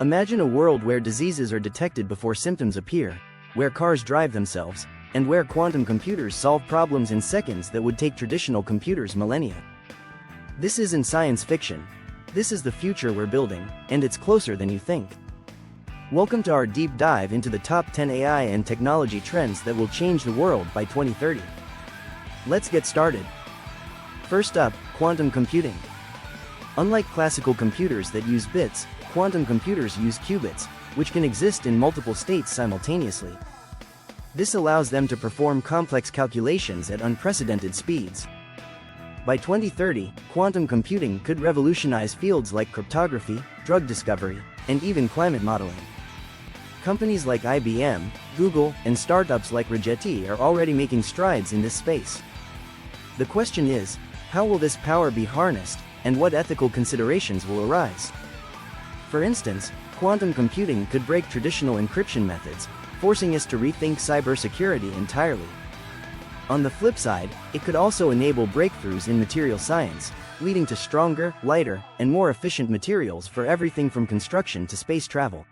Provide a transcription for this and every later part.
Imagine a world where diseases are detected before symptoms appear, where cars drive themselves, and where quantum computers solve problems in seconds that would take traditional computers millennia. This isn't science fiction. This is the future we're building, and it's closer than you think. Welcome to our deep dive into the top 10 AI and technology trends that will change the world by 2030. Let's get started. First up, quantum computing. Unlike classical computers that use bits, quantum computers use qubits, which can exist in multiple states simultaneously. This allows them to perform complex calculations at unprecedented speeds. By 2030, quantum computing could revolutionize fields like cryptography, drug discovery, and even climate modeling. Companies like IBM, Google, and startups like Rigetti are already making strides in this space. The question is, how will this power be harnessed, and what ethical considerations will arise? For instance, quantum computing could break traditional encryption methods, forcing us to rethink cybersecurity entirely. On the flip side, it could also enable breakthroughs in material science, leading to stronger, lighter, and more efficient materials for everything from construction to space travel.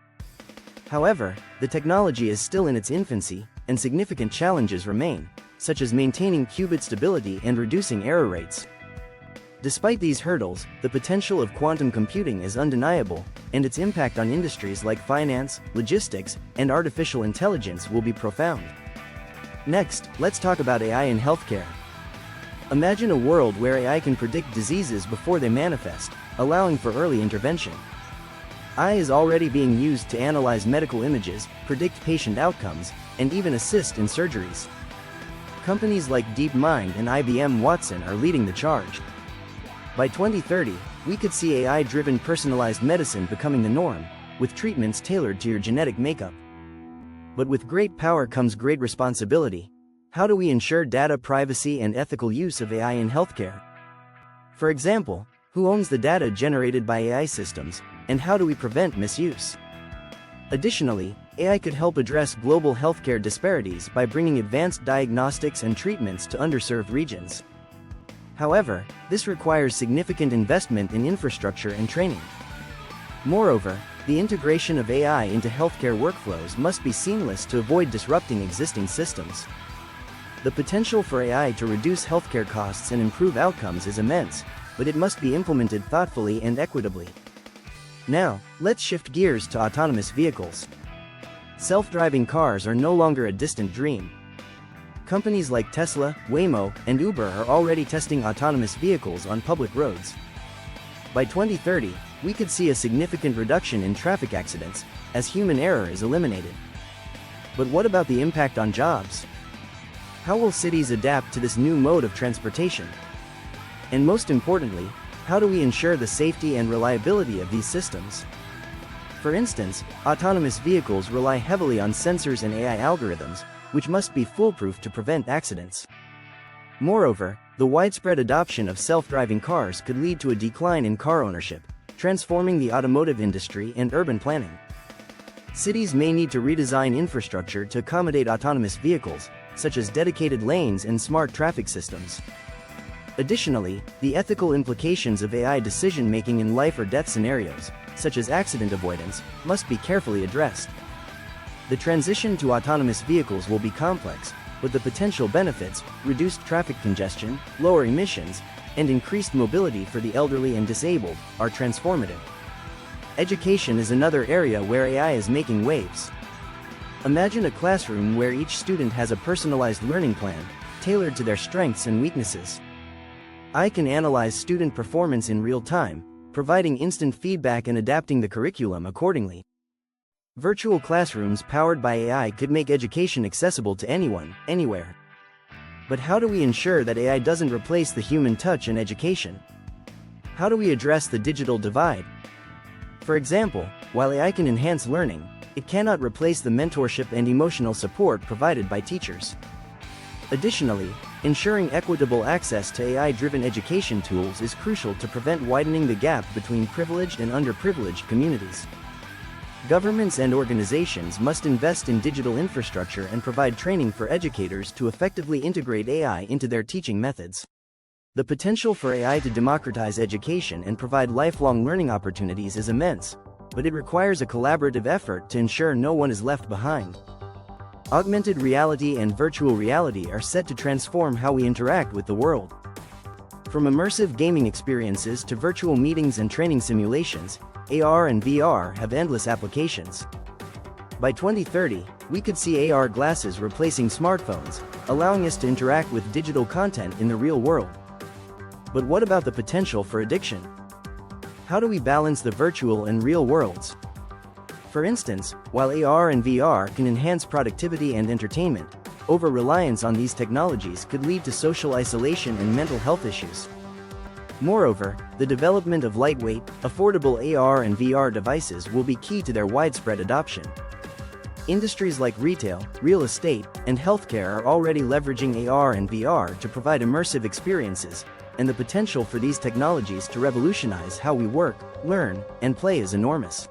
However, the technology is still in its infancy, and significant challenges remain, such as maintaining qubit stability and reducing error rates. Despite these hurdles, the potential of quantum computing is undeniable, and its impact on industries like finance, logistics, and artificial intelligence will be profound. Next, let's talk about AI in healthcare. Imagine a world where AI can predict diseases before they manifest, allowing for early intervention. AI is already being used to analyze medical images, predict patient outcomes, and even assist in surgeries. Companies like DeepMind and IBM Watson are leading the charge. By 2030, we could see AI-driven personalized medicine becoming the norm, with treatments tailored to your genetic makeup. But with great power comes great responsibility. How do we ensure data privacy and ethical use of AI in healthcare? For example, who owns the data generated by AI systems, and how do we prevent misuse? Additionally, AI could help address global healthcare disparities by bringing advanced diagnostics and treatments to underserved regions. However, this requires significant investment in infrastructure and training. Moreover, the integration of AI into healthcare workflows must be seamless to avoid disrupting existing systems. The potential for AI to reduce healthcare costs and improve outcomes is immense, but it must be implemented thoughtfully and equitably. Now, let's shift gears to autonomous vehicles. Self-driving cars are no longer a distant dream. Companies like Tesla, Waymo, and Uber are already testing autonomous vehicles on public roads. By 2030, we could see a significant reduction in traffic accidents, as human error is eliminated. But what about the impact on jobs? How will cities adapt to this new mode of transportation? And most importantly, how do we ensure the safety and reliability of these systems? For instance, autonomous vehicles rely heavily on sensors and AI algorithms, which must be foolproof to prevent accidents. Moreover, the widespread adoption of self-driving cars could lead to a decline in car ownership, transforming the automotive industry and urban planning. Cities may need to redesign infrastructure to accommodate autonomous vehicles, such as dedicated lanes and smart traffic systems. Additionally, the ethical implications of AI decision-making in life or death scenarios, such as accident avoidance, must be carefully addressed. The transition to autonomous vehicles will be complex, but the potential benefits, reduced traffic congestion, lower emissions, and increased mobility for the elderly and disabled, are transformative. Education is another area where AI is making waves. Imagine a classroom where each student has a personalized learning plan, tailored to their strengths and weaknesses. AI can analyze student performance in real time, providing instant feedback and adapting the curriculum accordingly. Virtual classrooms powered by AI could make education accessible to anyone, anywhere. But how do we ensure that AI doesn't replace the human touch in education? How do we address the digital divide? For example, while AI can enhance learning, it cannot replace the mentorship and emotional support provided by teachers. Additionally, ensuring equitable access to AI-driven education tools is crucial to prevent widening the gap between privileged and underprivileged communities. Governments and organizations must invest in digital infrastructure and provide training for educators to effectively integrate AI into their teaching methods. The potential for AI to democratize education and provide lifelong learning opportunities is immense, but it requires a collaborative effort to ensure no one is left behind. Augmented reality and virtual reality are set to transform how we interact with the world. From immersive gaming experiences to virtual meetings and training simulations, AR and VR have endless applications. By 2030, we could see AR glasses replacing smartphones, allowing us to interact with digital content in the real world. But what about the potential for addiction? How do we balance the virtual and real worlds? For instance, while AR and VR can enhance productivity and entertainment, over-reliance on these technologies could lead to social isolation and mental health issues. Moreover, the development of lightweight, affordable AR and VR devices will be key to their widespread adoption. Industries like retail, real estate, and healthcare are already leveraging AR and VR to provide immersive experiences, and the potential for these technologies to revolutionize how we work, learn, and play is enormous.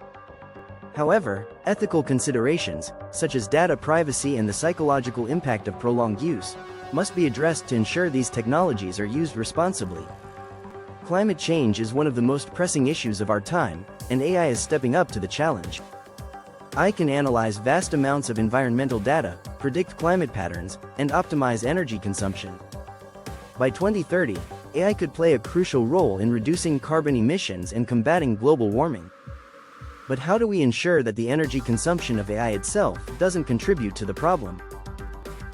However, ethical considerations, such as data privacy and the psychological impact of prolonged use, must be addressed to ensure these technologies are used responsibly. Climate change is one of the most pressing issues of our time, and AI is stepping up to the challenge. AI can analyze vast amounts of environmental data, predict climate patterns, and optimize energy consumption. By 2030, AI could play a crucial role in reducing carbon emissions and combating global warming. But how do we ensure that the energy consumption of AI itself doesn't contribute to the problem?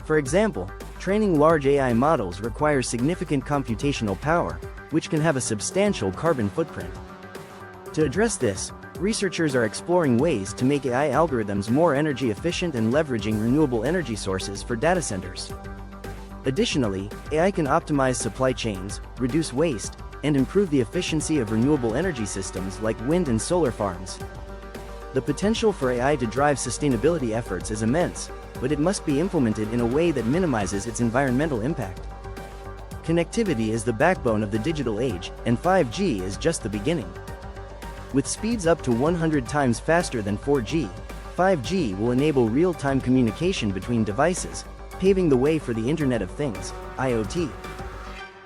For example, training large AI models requires significant computational power, which can have a substantial carbon footprint. To address this, researchers are exploring ways to make AI algorithms more energy efficient and leveraging renewable energy sources for data centers. Additionally, AI can optimize supply chains, reduce waste, and improve the efficiency of renewable energy systems like wind and solar farms. The potential for AI to drive sustainability efforts is immense, but it must be implemented in a way that minimizes its environmental impact. Connectivity is the backbone of the digital age, and 5G is just the beginning. With speeds up to 100 times faster than 4G, 5G will enable real-time communication between devices, paving the way for the Internet of Things, IoT.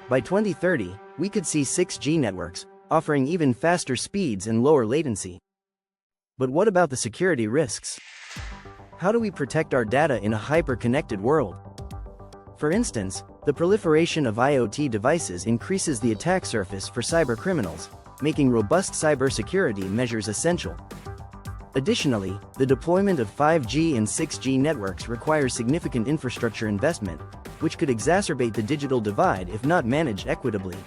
By 2030, we could see 6G networks, offering even faster speeds and lower latency. But what about the security risks? How do we protect our data in a hyper-connected world? For instance, the proliferation of IoT devices increases the attack surface for cybercriminals, making robust cybersecurity measures essential. Additionally, the deployment of 5G and 6G networks requires significant infrastructure investment, which could exacerbate the digital divide if not managed equitably.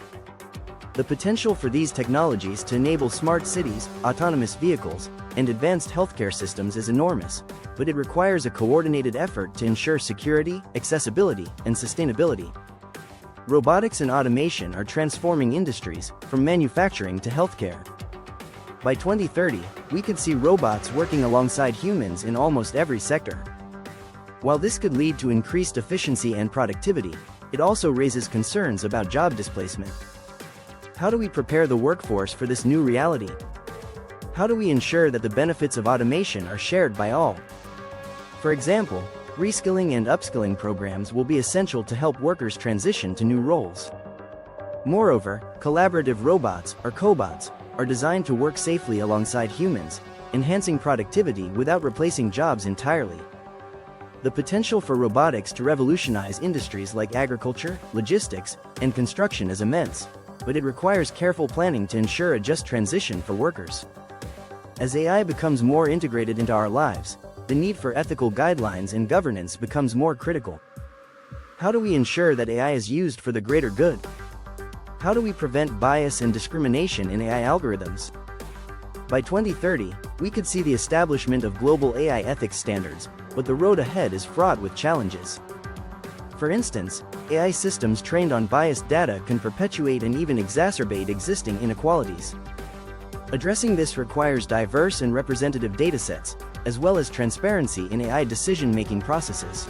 The potential for these technologies to enable smart cities, autonomous vehicles, and advanced healthcare systems is enormous, but it requires a coordinated effort to ensure security, accessibility, and sustainability. Robotics and automation are transforming industries, from manufacturing to healthcare. By 2030, we could see robots working alongside humans in almost every sector. While this could lead to increased efficiency and productivity, it also raises concerns about job displacement. How do we prepare the workforce for this new reality? How do we ensure that the benefits of automation are shared by all? For example, reskilling and upskilling programs will be essential to help workers transition to new roles. Moreover, collaborative robots, or cobots, are designed to work safely alongside humans, enhancing productivity without replacing jobs entirely. The potential for robotics to revolutionize industries like agriculture, logistics, and construction is immense, but it requires careful planning to ensure a just transition for workers. As AI becomes more integrated into our lives, the need for ethical guidelines and governance becomes more critical. How do we ensure that AI is used for the greater good? How do we prevent bias and discrimination in AI algorithms? By 2030, we could see the establishment of global AI ethics standards, but the road ahead is fraught with challenges. For instance, AI systems trained on biased data can perpetuate and even exacerbate existing inequalities. Addressing this requires diverse and representative datasets, as well as transparency in AI decision-making processes.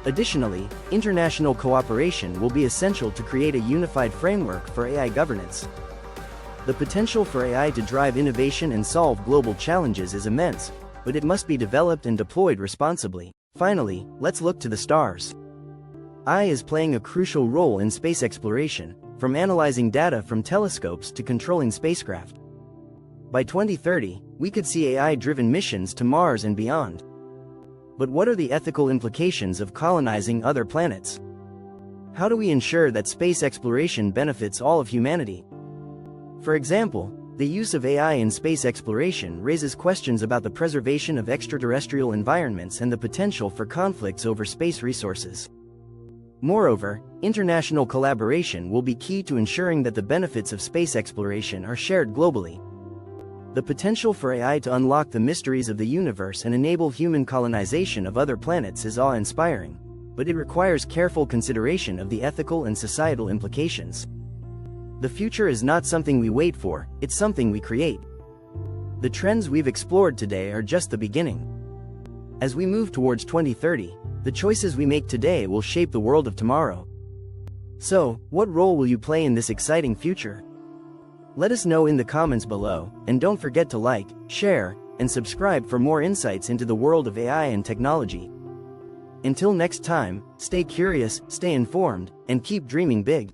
Additionally, international cooperation will be essential to create a unified framework for AI governance. The potential for AI to drive innovation and solve global challenges is immense, but it must be developed and deployed responsibly. Finally, let's look to the stars. AI is playing a crucial role in space exploration, from analyzing data from telescopes to controlling spacecraft. By 2030, we could see AI-driven missions to Mars and beyond. But what are the ethical implications of colonizing other planets? How do we ensure that space exploration benefits all of humanity? For example, the use of AI in space exploration raises questions about the preservation of extraterrestrial environments and the potential for conflicts over space resources. Moreover, international collaboration will be key to ensuring that the benefits of space exploration are shared globally. The potential for AI to unlock the mysteries of the universe and enable human colonization of other planets is awe-inspiring, but it requires careful consideration of the ethical and societal implications. The future is not something we wait for, it's something we create. The trends we've explored today are just the beginning. As we move towards 2030, the choices we make today will shape the world of tomorrow. So, what role will you play in this exciting future? Let us know in the comments below, and don't forget to like, share, and subscribe for more insights into the world of AI and technology. Until next time, stay curious, stay informed, and keep dreaming big.